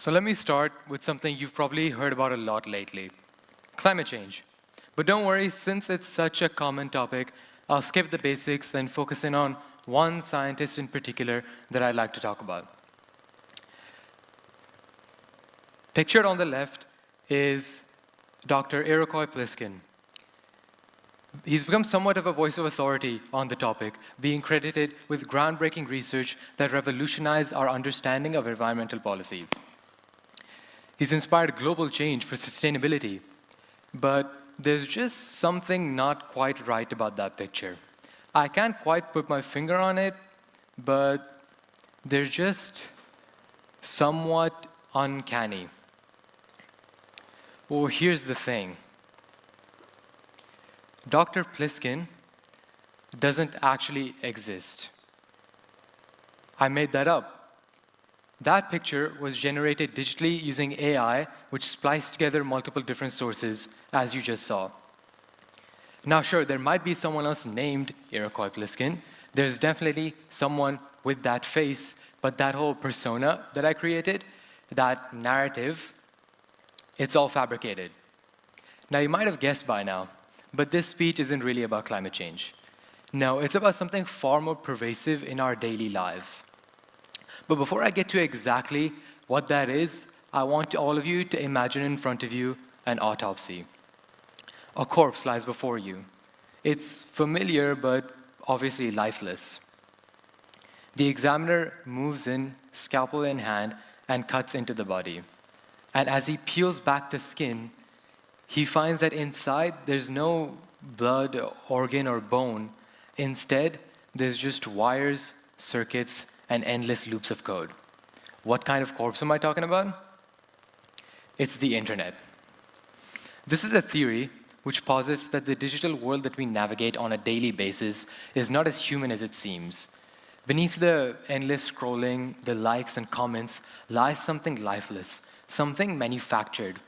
So let me start with something you've probably heard about a lot lately, climate change. But don't worry, since it's such a common topic, I'll skip the basics and focus in on one scientist in particular that I'd like to talk about. Pictured on the left is Dr. Iroquois Pliskin. He's become somewhat of a voice of authority on the topic, being credited with groundbreaking research that revolutionized our understanding of environmental policy. He's inspired global change for sustainability, but there's just something not quite right about that picture. I can't quite put my finger on it, but they're just somewhat uncanny. Well, here's the thing. Dr. Pliskin doesn't actually exist. I made that up. That picture was generated digitally using AI, which spliced together multiple different sources, as you just saw. Now, sure, there might be someone else named Iroquois Pliskin. There's definitely someone with that face, but that whole persona that I created, that narrative, it's all fabricated. Now, you might have guessed by now, but this speech isn't really about climate change. No, it's about something far more pervasive in our daily lives. But before I get to exactly what that is, I want all of you to imagine in front of you an autopsy. A corpse lies before you. It's familiar, but obviously lifeless. The examiner moves in, scalpel in hand, and cuts into the body. And as he peels back the skin, he finds that inside there's no blood, organ, or bone. Instead, there's just wires, circuits, and endless loops of code. What kind of corpse am I talking about? It's the internet. This is a theory which posits that the digital world that we navigate on a daily basis is not as human as it seems. Beneath the endless scrolling, the likes and comments, lies something lifeless, something manufactured.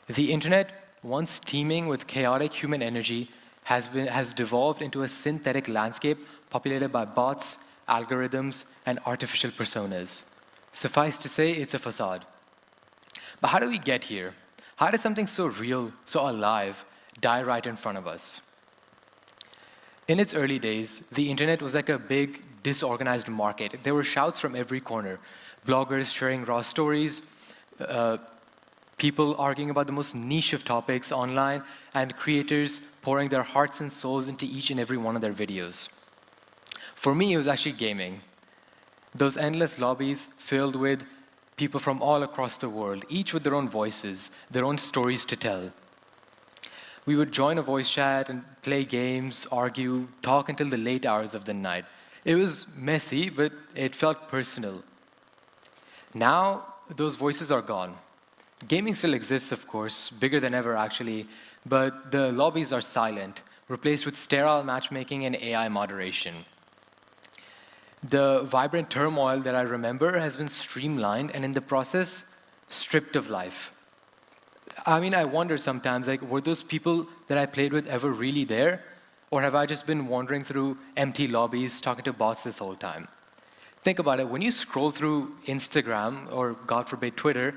The internet, once teeming with chaotic human energy, has devolved into a synthetic landscape populated by bots, algorithms, and artificial personas. Suffice to say, it's a facade. But how do we get here? How did something so real, so alive, die right in front of us? In its early days, the internet was like a big, disorganized market. There were shouts from every corner. Bloggers sharing raw stories, people arguing about the most niche of topics online, and creators pouring their hearts and souls into each and every one of their videos. For me, it was actually gaming. Those endless lobbies filled with people from all across the world, each with their own voices, their own stories to tell. We would join a voice chat and play games, argue, talk until the late hours of the night. It was messy, but it felt personal. Now, those voices are gone. Gaming still exists, of course, bigger than ever actually, but the lobbies are silent, replaced with sterile matchmaking and AI moderation. The vibrant turmoil that I remember has been streamlined and in the process, stripped of life. I mean, I wonder sometimes, were those people that I played with ever really there? Or have I just been wandering through empty lobbies talking to bots this whole time? Think about it, when you scroll through Instagram, or God forbid, Twitter,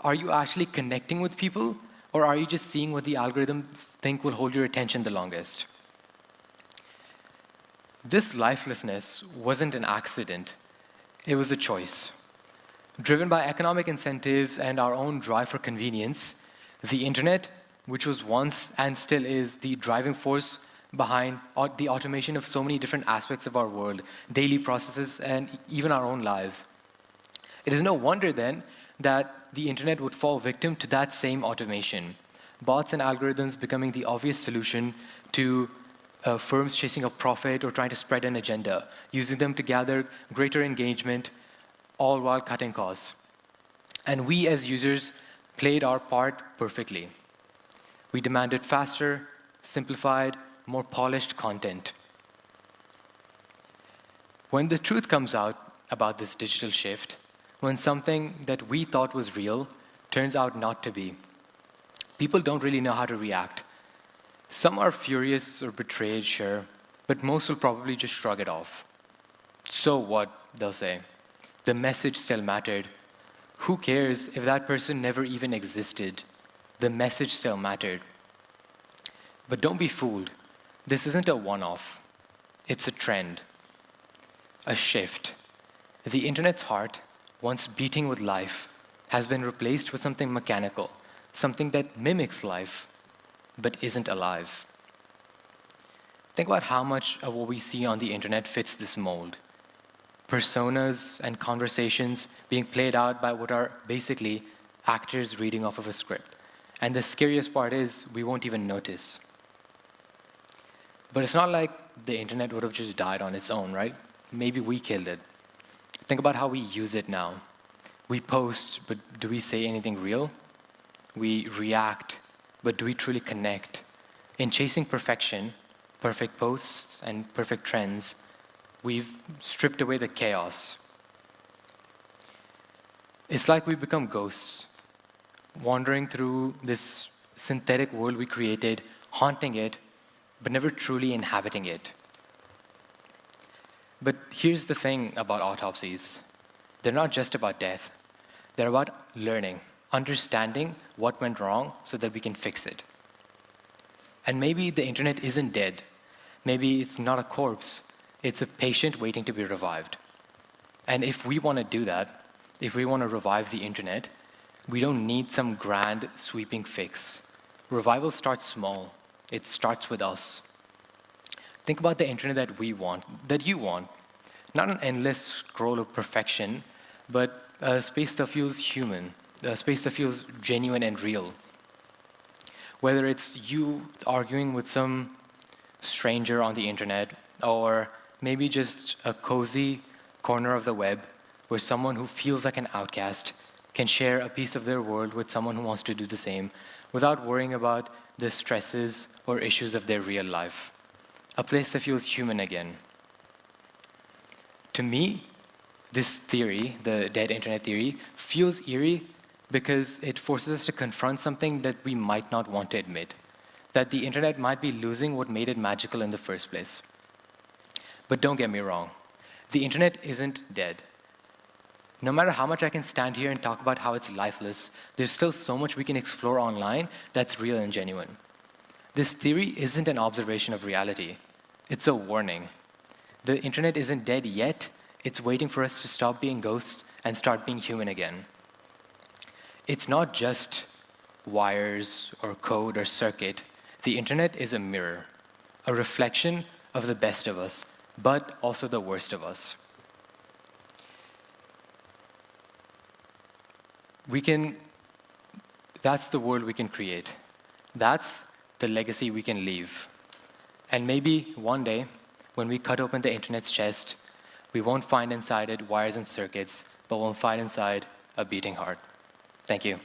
are you actually connecting with people? Or are you just seeing what the algorithms think will hold your attention the longest? This lifelessness wasn't an accident. It was a choice. Driven by economic incentives and our own drive for convenience, the internet, which was once and still is the driving force behind the automation of so many different aspects of our world, daily processes, and even our own lives. It is no wonder then that the internet would fall victim to that same automation. Bots and algorithms becoming the obvious solution to firms chasing a profit or trying to spread an agenda, using them to gather greater engagement, all while cutting costs. And we as users played our part perfectly. We demanded faster, simplified, more polished content. When the truth comes out about this digital shift, when something that we thought was real turns out not to be, people don't really know how to react. Some are furious or betrayed, sure, but most will probably just shrug it off. So what, they'll say. The message still mattered. Who cares if that person never even existed? The message still mattered. But don't be fooled. This isn't a one-off. It's a trend, a shift. The internet's heart, once beating with life, has been replaced with something mechanical, something that mimics life, but isn't alive. Think about how much of what we see on the internet fits this mold. Personas and conversations being played out by what are basically actors reading off of a script. And the scariest part is we won't even notice. But it's not like the internet would have just died on its own, right? Maybe we killed it. Think about how we use it now. We post, but do we say anything real? We react, but do we truly connect? In chasing perfection, perfect posts and perfect trends, we've stripped away the chaos. It's like we become ghosts, wandering through this synthetic world we created, haunting it, but never truly inhabiting it. But here's the thing about autopsies. They're not just about death. They're about learning, understanding what went wrong so that we can fix it. And maybe the internet isn't dead. Maybe it's not a corpse. It's a patient waiting to be revived. And if we want to do that, if we want to revive the internet, we don't need some grand, sweeping fix. Revival starts small. It starts with us. Think about the internet that we want, that you want. Not an endless scroll of perfection, but a space that feels human, a space that feels genuine and real. Whether it's you arguing with some stranger on the internet, or maybe just a cozy corner of the web where someone who feels like an outcast can share a piece of their world with someone who wants to do the same without worrying about the stresses or issues of their real life. A place that feels human again. To me, this theory, the dead internet theory, feels eerie because it forces us to confront something that we might not want to admit, that the internet might be losing what made it magical in the first place. But don't get me wrong, the internet isn't dead. No matter how much I can stand here and talk about how it's lifeless, there's still so much we can explore online that's real and genuine. This theory isn't an observation of reality. It's a warning. The internet isn't dead yet. It's waiting for us to stop being ghosts and start being human again. It's not just wires or code or circuit. The internet is a mirror, a reflection of the best of us, but also the worst of us. That's the world we can create. That's the legacy we can leave. And maybe one day, when we cut open the internet's chest, we won't find inside it wires and circuits, but we'll find inside a beating heart. Thank you.